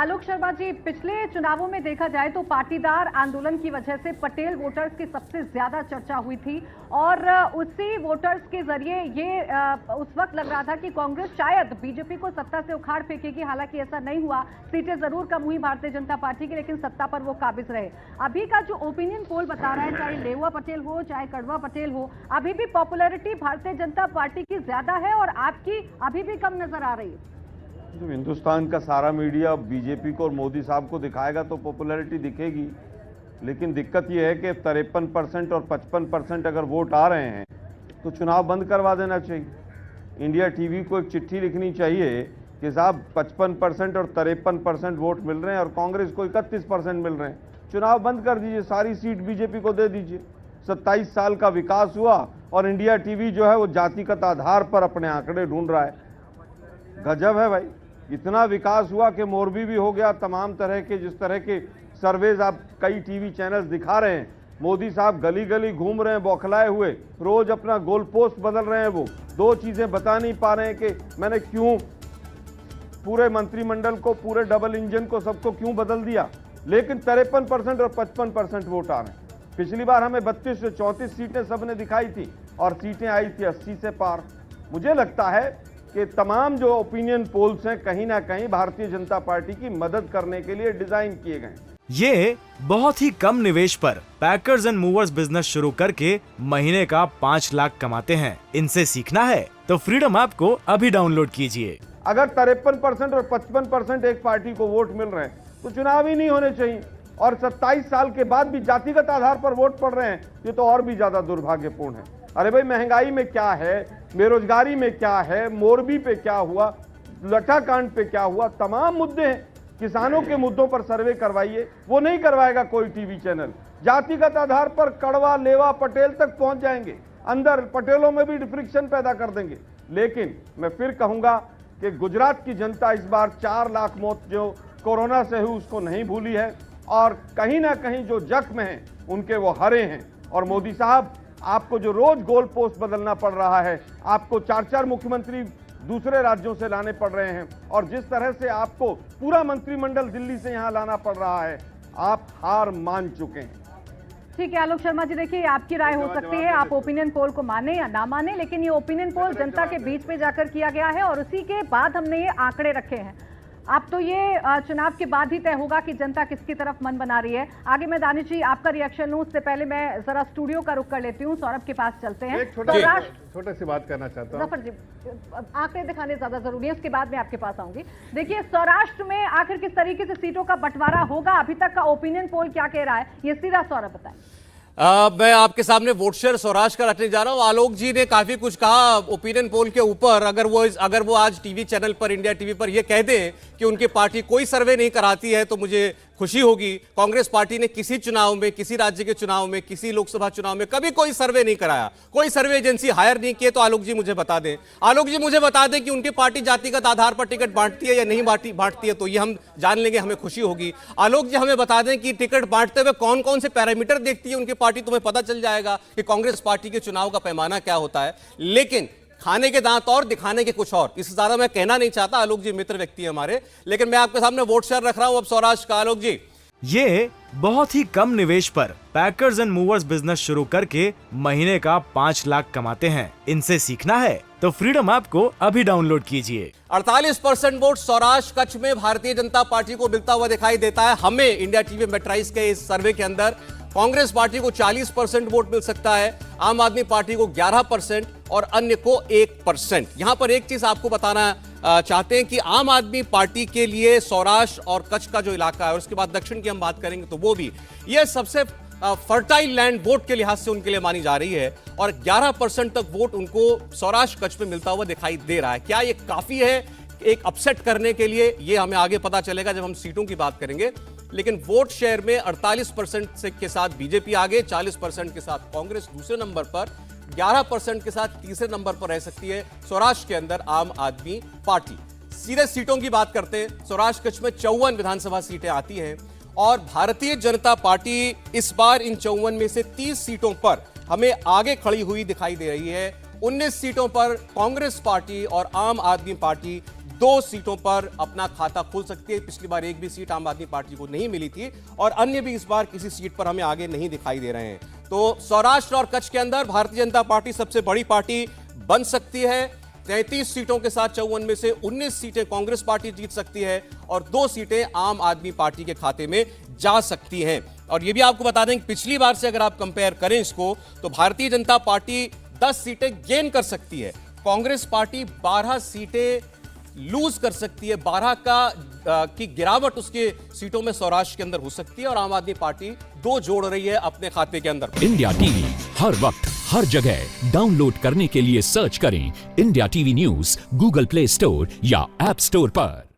आलोक शर्मा जी, पिछले चुनावों में देखा जाए तो पाटीदार आंदोलन की वजह से पटेल वोटर्स की सबसे ज्यादा चर्चा हुई थी और उसी वोटर्स के जरिए ये उस वक्त लग रहा था कि कांग्रेस शायद बीजेपी को सत्ता से उखाड़ फेंकेगी। हालांकि ऐसा नहीं हुआ, सीटें जरूर कम हुई भारतीय जनता पार्टी की, लेकिन सत्ता पर वो काबिज रहे। अभी का जो ओपिनियन पोल बता रहा है, चाहे लेवा पटेल हो चाहे कड़वा पटेल हो, अभी भी पॉपुलैरिटी भारतीय जनता पार्टी की ज्यादा है और आपकी अभी भी कम नजर आ रही है। जब हिंदुस्तान का सारा मीडिया बीजेपी को और मोदी साहब को दिखाएगा तो पॉपुलैरिटी दिखेगी, लेकिन दिक्कत यह है कि 53% और 55% अगर वोट आ रहे हैं तो चुनाव बंद करवा देना चाहिए। इंडिया टीवी को एक चिट्ठी लिखनी चाहिए कि साहब 55% और 53% वोट मिल रहे हैं और कांग्रेस को 31% मिल रहे हैं, चुनाव बंद कर दीजिए, सारी सीट बीजेपी को दे दीजिए। 27 साल का विकास हुआ और इंडिया टीवी जो है वो जातिगत आधार पर अपने आंकड़े ढूंढ रहा है। गजब है भाई, इतना विकास हुआ कि मोरबी भी हो गया। तमाम तरह के जिस तरह के सर्वेज आप कई टीवी चैनल्स दिखा रहे हैं, मोदी साहब गली गली घूम रहे हैं बौखलाए हुए, रोज अपना गोल पोस्ट बदल रहे हैं। वो दो चीजें बता नहीं पा रहे हैं कि मैंने क्यों पूरे मंत्रिमंडल को, पूरे डबल इंजन को, सबको क्यों बदल दिया। लेकिन 53% और 55% वोट आ रहे हैं। पिछली बार हमें 32 से 34 सीटें सबने दिखाई थी और सीटें आई थी 80 से पार। मुझे लगता है कि तमाम जो ओपिनियन पोल्स हैं कहीं ना कहीं भारतीय जनता पार्टी की मदद करने के लिए डिजाइन किए गए। ये बहुत ही कम निवेश पर पैकर्स एंड मूवर्स बिजनेस शुरू करके महीने का 5 लाख कमाते हैं। इनसे सीखना है तो फ्रीडम ऐप को अभी डाउनलोड कीजिए। अगर 53% और 55% एक पार्टी को वोट मिल रहे हैं तो चुनाव ही नहीं होने चाहिए, और 27 साल के बाद भी जातिगत आधार पर वोट पड़ रहे हैं, ये तो और भी ज्यादा दुर्भाग्यपूर्ण है। अरे भाई, महंगाई में क्या है, बेरोजगारी में क्या है, मोरबी पे क्या हुआ, लठाकांड पे क्या हुआ, तमाम मुद्दे हैं। किसानों के मुद्दों पर सर्वे करवाइए, वो नहीं करवाएगा कोई टीवी चैनल। जातिगत आधार पर कड़वा, लेवा, पटेल तक पहुंच जाएंगे, अंदर पटेलों में भी फ्रिक्शन पैदा कर देंगे। लेकिन मैं फिर कहूंगा कि गुजरात की जनता इस बार 4 लाख मौत जो कोरोना से हुई उसको नहीं भूली है, और कहीं ना कहीं जो जख्म हैं उनके वो हरे हैं। और मोदी साहब, आपको जो रोज गोल पोस्ट बदलना पड़ रहा है, आपको 4-4 मुख्यमंत्री दूसरे राज्यों से लाने पड़ रहे हैं, और जिस तरह से आपको पूरा मंत्रिमंडल दिल्ली से यहां लाना पड़ रहा है, आप हार मान चुके हैं। ठीक है आलोक शर्मा जी, देखिए आपकी राय हो सकती है, आप ओपिनियन पोल को माने या ना माने, लेकिन ये ओपिनियन पोल जनता के बीच में जाकर किया गया है और उसी के बाद हमने ये आंकड़े रखे हैं। अब तो ये चुनाव के बाद ही तय होगा कि जनता किसकी तरफ मन बना रही है। आगे मैं दानिश जी आपका रिएक्शन लूं, उससे पहले मैं जरा स्टूडियो का रुख कर लेती हूँ, सौरभ के पास चलते हैं। एक छोटा सी बात करना चाहता हूँ। जफर जी, आंकड़े दिखाने ज्यादा जरूरी है, उसके बाद मैं आपके पास आऊंगी। देखिए, सौराष्ट्र में आखिर किस तरीके से सीटों का बंटवारा होगा, अभी तक का ओपिनियन पोल क्या कह रहा है, ये सीधा सौरभ बताएं। मैं आपके सामने वोट शेयर सौराष्ट्र का रखने जा रहा हूं। आलोक जी ने काफी कुछ कहा ओपिनियन पोल के ऊपर। अगर वो आज टीवी चैनल पर, इंडिया टीवी पर ये कह दें कि उनकी पार्टी कोई सर्वे नहीं कराती है तो मुझे खुशी होगी। कांग्रेस पार्टी ने किसी चुनाव में, किसी राज्य के चुनाव में, किसी लोकसभा चुनाव में कभी कोई सर्वे नहीं कराया, कोई सर्वे एजेंसी हायर नहीं किए। तो आलोक जी मुझे बता दें, आलोक जी मुझे बता दें कि उनकी पार्टी जातिगत आधार पर टिकट बांटती है या नहीं बांटती है, तो ये हम जान लेंगे, हमें खुशी होगी। आलोक जी हमें बता दें कि टिकट बांटते हुए कौन कौन से पैरामीटर देखती है उनकी पार्टी, तुम्हें पता चल जाएगा कि कांग्रेस पार्टी के चुनाव का पैमाना क्या होता है। लेकिन खाने के दांत और दिखाने के कुछ और, इससे ज्यादा मैं कहना नहीं चाहता। आलोक जी मित्र व्यक्ति है हमारे, लेकिन मैं आपके सामने वोट शेयर रख रहा हूं अब सौराष्ट्र का। आलोक जी, ये बहुत ही कम निवेश पर पैकर्स एंड मूवर्स बिजनेस शुरू करके महीने का 5 लाख कमाते हैं। इनसे सीखना है तो फ्रीडम ऐप को अभी डाउनलोड कीजिए। 48% वोट सौराष्ट्र कच्छ में भारतीय जनता पार्टी को मिलता हुआ दिखाई देता है। हमें इंडिया टीवी मेट्राइज के इस सर्वे के अंदर कांग्रेस पार्टी को 40% वोट मिल सकता है, आम आदमी पार्टी को 11% और अन्य को 1%। यहां पर एक चीज आपको बताना चाहते हैं कि आम आदमी पार्टी के लिए सौराष्ट्र और कच्छ का जो इलाका है, और उसके बाद दक्षिण की हम बात करेंगे तो वो भी, यह सबसे फर्टाइल लैंड वोट के लिहाज से उनके लिए मानी जा रही है, और 11% तक वोट उनको सौराष्ट्र कच्छ में मिलता हुआ दिखाई दे रहा है। क्या ये काफी है एक अपसेट करने के लिए, ये हमें आगे पता चलेगा जब हम सीटों की बात करेंगे। लेकिन वोट शेयर में 48% के साथ बीजेपी आगे, 40% के साथ कांग्रेस दूसरे नंबर पर, 11% के साथ तीसरे नंबर पर रह सकती है सौराष्ट्र के अंदर आम आदमी पार्टी। सीधे सीटों की बात करते हैं, सौराष्ट्र कच्छ में 54 विधानसभा सीटें आती हैं और भारतीय जनता पार्टी इस बार इन 54 में से 30 सीटों पर हमें आगे खड़ी हुई दिखाई दे रही है। 19 सीटों पर कांग्रेस पार्टी और आम आदमी पार्टी 2 सीटों पर अपना खाता खुल सकती है। पिछली बार एक भी सीट आम आदमी पार्टी को नहीं मिली थी और अन्य भी इस बार किसी सीट पर हमें आगे नहीं दिखाई दे रहे हैं। तो सौराष्ट्र और कच्छ के अंदर भारतीय जनता पार्टी सबसे बड़ी पार्टी बन सकती है। 33 सीटों के साथ 54 में से 19 सीटें कांग्रेस पार्टी जीत सकती है और 2 सीटें आम आदमी पार्टी के खाते में जा सकती हैं। और यह भी आपको बता दें कि पिछली बार से अगर आप कंपेयर करें इसको, तो भारतीय जनता पार्टी 10 सीटें गेन कर सकती है, कांग्रेस पार्टी 12 सीटें लूज कर सकती है। 12 की गिरावट उसके सीटों में सौराष्ट्र के अंदर हो सकती है और आम आदमी पार्टी 2 जोड़ रही है अपने खाते के अंदर। इंडिया टीवी हर वक्त हर जगह डाउनलोड करने के लिए सर्च करें India TV news Google play store या ऐप स्टोर पर।